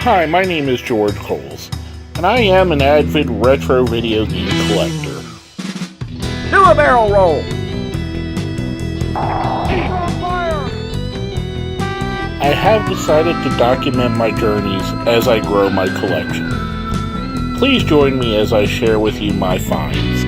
Hi, my name is George Coles, and I am an avid retro video game collector. Do a barrel roll! I have decided to document my journeys as I grow my collection. Please join me as I share with you my finds.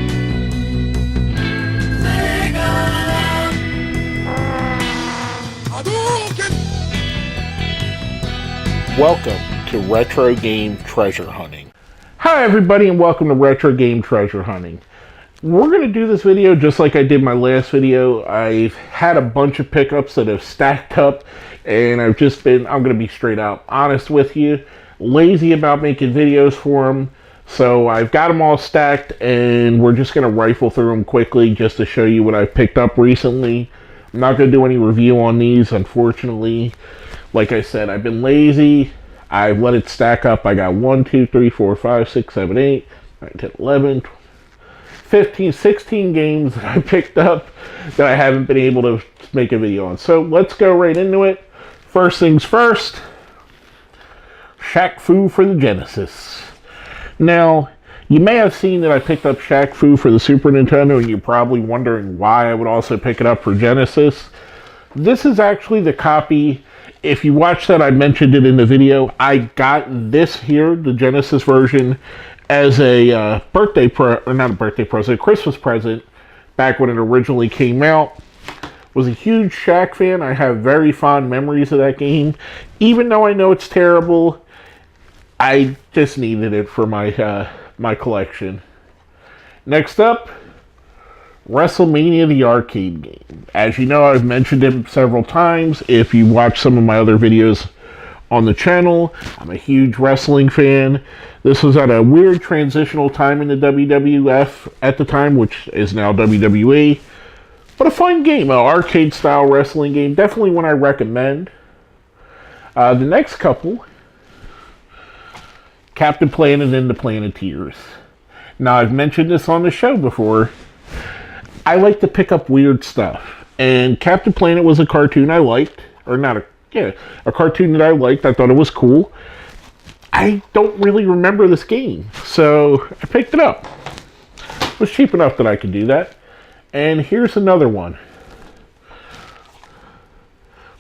Welcome to Retro Game Treasure Hunting. Hi everybody and welcome to Retro Game Treasure Hunting. We're going to do this video just like I did my last video. I've had a bunch of pickups that have stacked up and I'm going to be straight out honest with you, lazy about making videos for them. So I've got them all stacked and we're just going to rifle through them quickly just to show you what I've picked up recently. I'm not going to do any review on these, unfortunately. Like I said, I've been lazy. I've let it stack up. I got 1, 2, 3, 4, 5, 6, 7, 8, 9, 10, 11, 15, 16 games that I picked up that I haven't been able to make a video on. So let's go right into it. First things first, Shaq Fu for the Genesis. Now, you may have seen that I picked up Shaq Fu for the Super Nintendo, and you're probably wondering why I would also pick it up for Genesis. This is actually the copy. If you watch that, I mentioned it in the video. I got this here, the Genesis version, as a Christmas present back when it originally came out. Was a huge Shaq fan. I have very fond memories of that game. Even though I know it's terrible, I just needed it for my my collection. Next up, WrestleMania, the arcade game. As you know, I've mentioned it several times. If you watch some of my other videos on the channel, I'm a huge wrestling fan. This was at a weird transitional time in the WWF at the time, which is now WWE. But a fun game, an arcade-style wrestling game. Definitely one I recommend. The next couple, Captain Planet and the Planeteers. Now, I've mentioned this on the show before. I like to pick up weird stuff, and Captain Planet was a cartoon I liked, or not a cartoon that I liked. I thought it was cool. I don't really remember this game, so I picked it up. It was cheap enough that I could do that. And here's another one.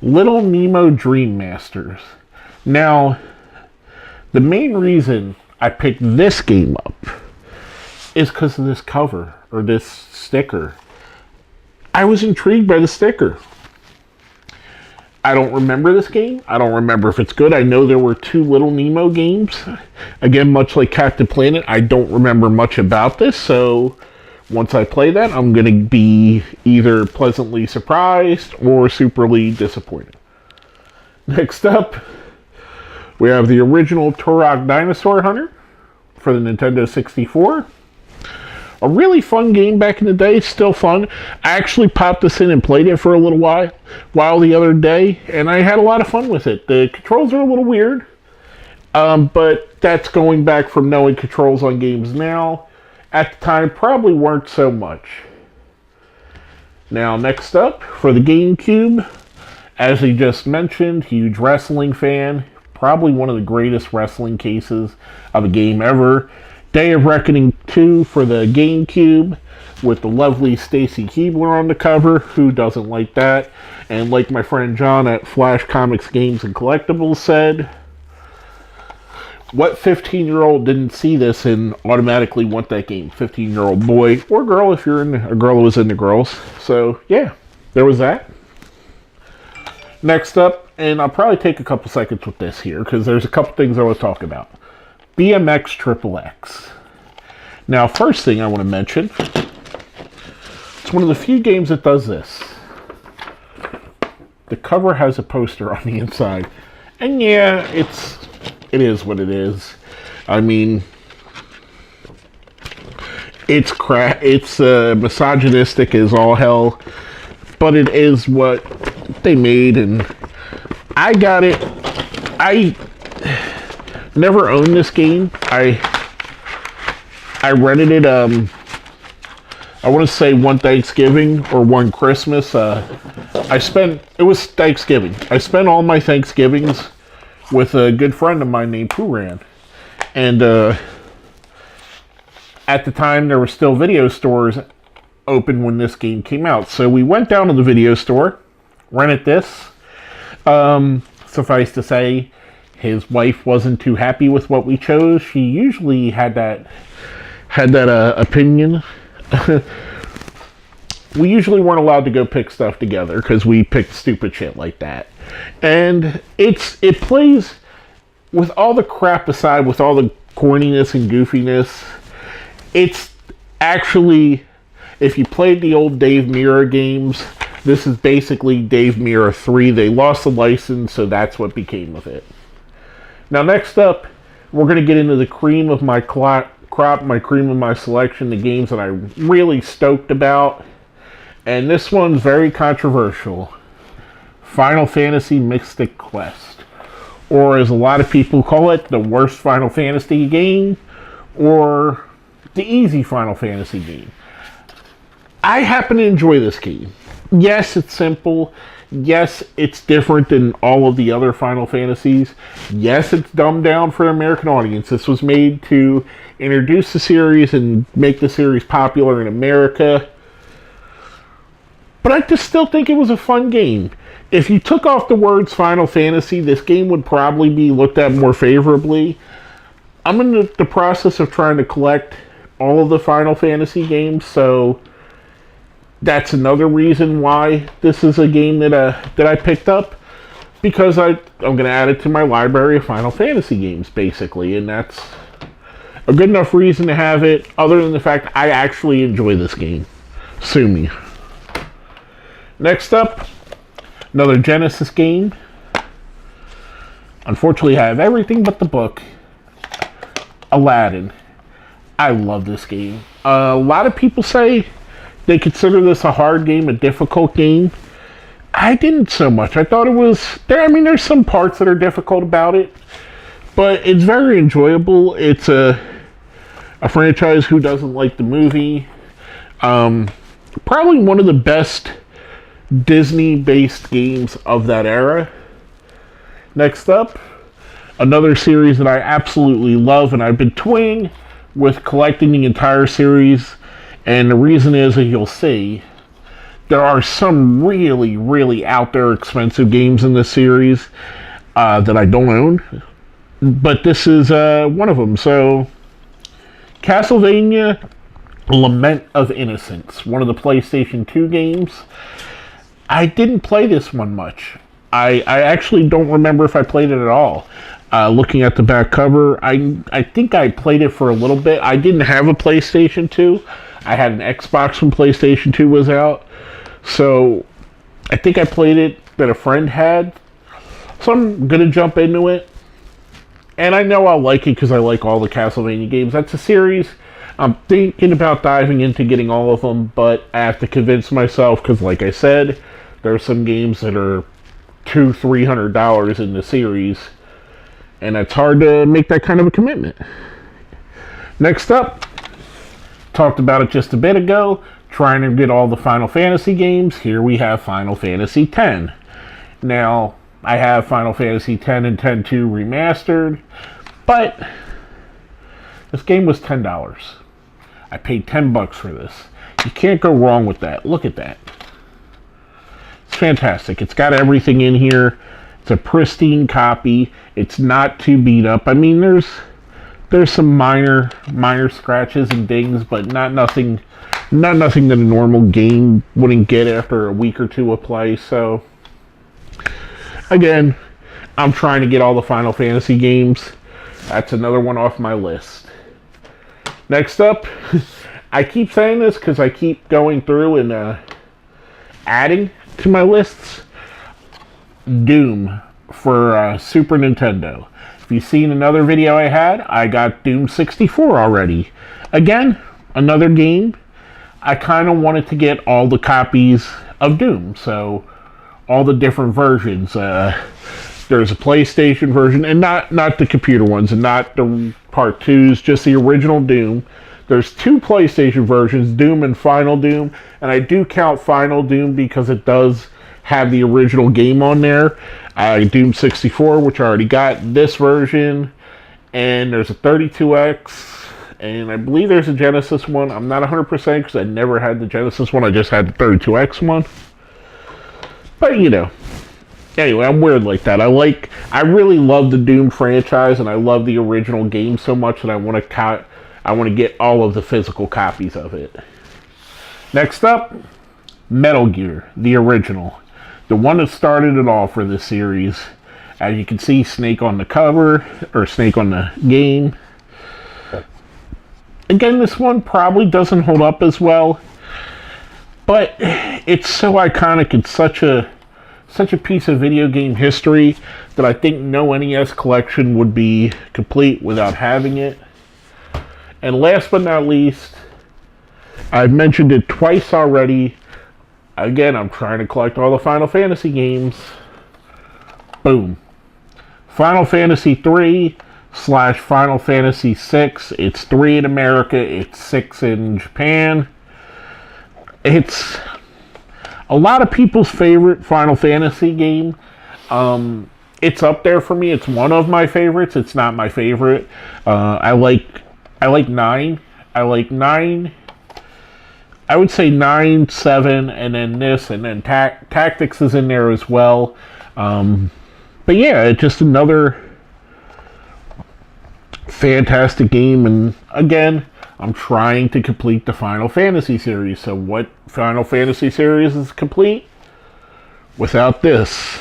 Little Nemo Dream Masters. Now, the main reason I picked this game up is because of this cover, or this sticker. I was intrigued by the sticker. I don't remember this game. I don't remember if it's good. I know there were 2 Little Nemo games. Again, much like Captain Planet, I don't remember much about this, so once I play that, I'm going to be either pleasantly surprised or superly disappointed. Next up, we have the original Taurog Dinosaur Hunter for the Nintendo 64. A really fun game back in the day. Still fun. I actually popped this in and played it for a little while the other day, and I had a lot of fun with it. The controls are a little weird, but that's going back from knowing controls on games now. At the time, probably weren't so much. Now, next up, for the GameCube, as he just mentioned, huge wrestling fan. Probably one of the greatest wrestling cases of a game ever. Day of Reckoning 2 for the GameCube with the lovely Stacy Keibler on the cover. Who doesn't like that? And like my friend John at Flash Comics Games and Collectibles said, what 15-year-old didn't see this and automatically want that game? 15-year-old boy or girl if you're a girl who was into girls. So yeah, there was that. Next up, and I'll probably take a couple seconds with this here because there's a couple things I want to talk about. BMX XXX. Now, first thing I want to mention, it's one of the few games that does this. The cover has a poster on the inside. And yeah, it is what it is. I mean, it's misogynistic as all hell, but it is what they made, and I got it. I never owned this game. I rented it, I want to say one Thanksgiving or one Christmas. It was Thanksgiving. I spent all my Thanksgivings with a good friend of mine named Puran. And at the time, there were still video stores open when this game came out. So we went down to the video store, rented this. Suffice to say, his wife wasn't too happy with what we chose. She usually had that opinion. We usually weren't allowed to go pick stuff together because we picked stupid shit like that. And it plays, with all the crap aside, with all the corniness and goofiness, it's actually, if you played the old Dave Mirra games, this is basically Dave Mirra 3. They lost the license, so that's what became of it. Now, next up, we're going to get into the cream of my crop, my cream of my selection, the games that I'm really stoked about. And this one's very controversial. Final Fantasy Mystic Quest. Or as a lot of people call it, the worst Final Fantasy game. Or the easy Final Fantasy game. I happen to enjoy this game. Yes, it's simple. Yes, it's different than all of the other Final Fantasies. Yes, it's dumbed down for an American audience. This was made to introduce the series and make the series popular in America. But I just still think it was a fun game. If you took off the words Final Fantasy, this game would probably be looked at more favorably. I'm in the process of trying to collect all of the Final Fantasy games, so that's another reason why this is a game that I picked up, because I'm going to add it to my library of Final Fantasy games, basically, and that's a good enough reason to have it, other than the fact I actually enjoy this game. Sue me. Next up, another Genesis game. Unfortunately, I have everything but the book. Aladdin. I love this game. A lot of people say they consider this a hard game, a difficult game. I didn't so much. I thought it was there. I mean, there's some parts that are difficult about it, but it's very enjoyable. It's a franchise who doesn't like the movie. Probably one of the best Disney-based games of that era. Next up, another series that I absolutely love, and I've been toying with collecting the entire series. And the reason is, as you'll see, there are some really, really out there expensive games in this series that I don't own. But this is one of them. So, Castlevania Lament of Innocence, one of the PlayStation 2 games. I didn't play this one much. I actually don't remember if I played it at all. Looking at the back cover, I think I played it for a little bit. I didn't have a PlayStation 2. I had an Xbox when PlayStation 2 was out. So, I think I played it that a friend had. So I'm going to jump into it. And I know I'll like it because I like all the Castlevania games. That's a series I'm thinking about diving into getting all of them. But I have to convince myself because, like I said, there are some games that are $200-$300 in the series. And it's hard to make that kind of a commitment. Next up, talked about it just a bit ago, trying to get all the Final Fantasy games. Here we have Final Fantasy X. Now, I have Final Fantasy X and X-2 remastered, but this game was $10. I paid $10 for this. You can't go wrong with that. Look at that. It's fantastic. It's got everything in here. It's a pristine copy. It's not too beat up. I mean, there's some minor scratches and dings, but not nothing that a normal game wouldn't get after a week or two of play. So, again, I'm trying to get all the Final Fantasy games. That's another one off my list. Next up, I keep saying this because I keep going through and adding to my lists. Doom for Super Nintendo. If you've seen another video I had, I got Doom 64 already. Again, another game. I kind of wanted to get all the copies of Doom, so all the different versions. There's a PlayStation version, and not the computer ones, and not the Part 2s, just the original Doom. There's two PlayStation versions, Doom and Final Doom, and I do count Final Doom because it does have the original game on there. Doom 64, which I already got this version, and there's a 32X, and I believe there's a Genesis one. I'm not 100% because I never had the Genesis one. I just had the 32X one. But you know, anyway, I'm weird like that. I really love the Doom franchise, and I love the original game so much that I want to get all of the physical copies of it. Next up, Metal Gear, the original. The one that started it all for this series. As you can see, Snake on the cover, or Snake on the game. Again, this one probably doesn't hold up as well, but it's so iconic. It's such a piece of video game history that I think no NES collection would be complete without having it. And last but not least, I've mentioned it twice already. Again, I'm trying to collect all the Final Fantasy games. Boom. Final Fantasy 3 / Final Fantasy 6. It's 3 in America. It's 6 in Japan. It's a lot of people's favorite Final Fantasy game. It's up there for me. It's one of my favorites. It's not my favorite. I like 9. I like 9. I would say 9, 7, and then this, and then Tactics is in there as well. But yeah, it's just another fantastic game. And again, I'm trying to complete the Final Fantasy series. So what Final Fantasy series is complete without this?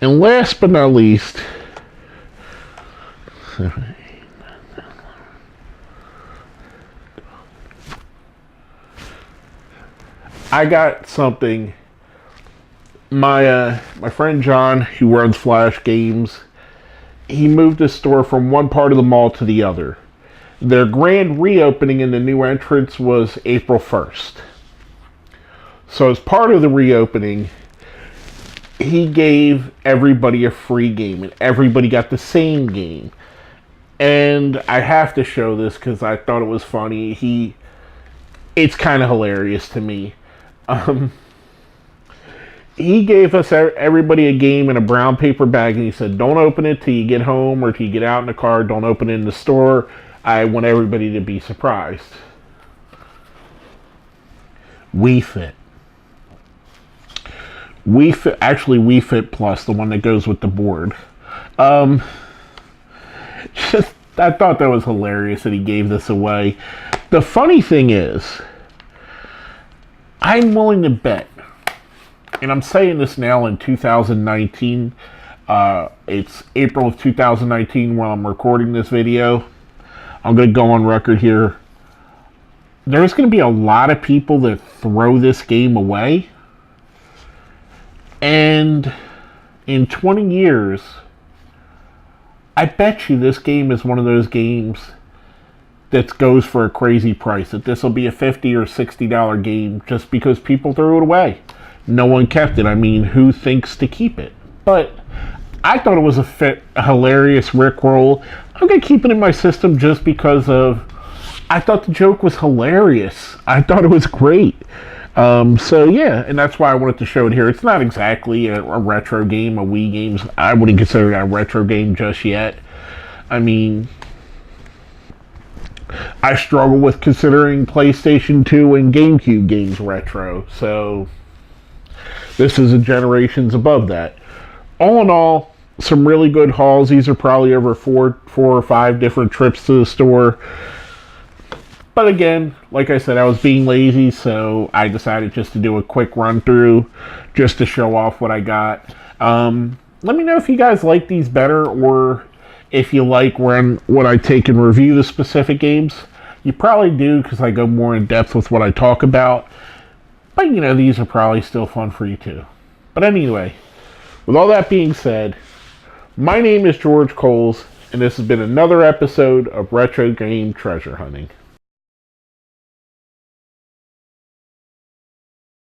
And last but not least, I got something. My friend John, who runs Flash Games, he moved his store from one part of the mall to the other. Their grand reopening in the new entrance was April 1st. So as part of the reopening, he gave everybody a free game, and everybody got the same game. And I have to show this because I thought it was funny. It's kind of hilarious to me. He gave us everybody a game in a brown paper bag, and he said, don't open it till you get home or till you get out in the car. Don't open it in the store. I want everybody to be surprised. Wii Fit. Actually Wii Fit Plus, the one that goes with the board. I thought that was hilarious that he gave this away. The funny thing is, I'm willing to bet, and I'm saying this now in 2019, it's April of 2019 while I'm recording this video. I'm going to go on record here. There's going to be a lot of people that throw this game away. And in 20 years, I bet you this game is one of those games that goes for a crazy price. That this will be a $50 or $60 game just because people threw it away. No one kept it. I mean, who thinks to keep it? But I thought it was a hilarious rickroll. I'm going to keep it in my system just because I thought the joke was hilarious. I thought it was great. So yeah, and that's why I wanted to show it here. It's not exactly a retro game, a Wii game. I wouldn't consider it a retro game just yet. I mean, I struggle with considering PlayStation 2 and GameCube games retro. So this is a generations above that. All in all, some really good hauls. These are probably over four or five different trips to the store. But again, like I said, I was being lazy, so I decided just to do a quick run through just to show off what I got. Let me know if you guys like these better, or if you like when I take and review the specific games. You probably do, because I go more in depth with what I talk about. But you know, these are probably still fun for you too. But anyway, with all that being said, my name is George Coles, and this has been another episode of Retro Game Treasure Hunting.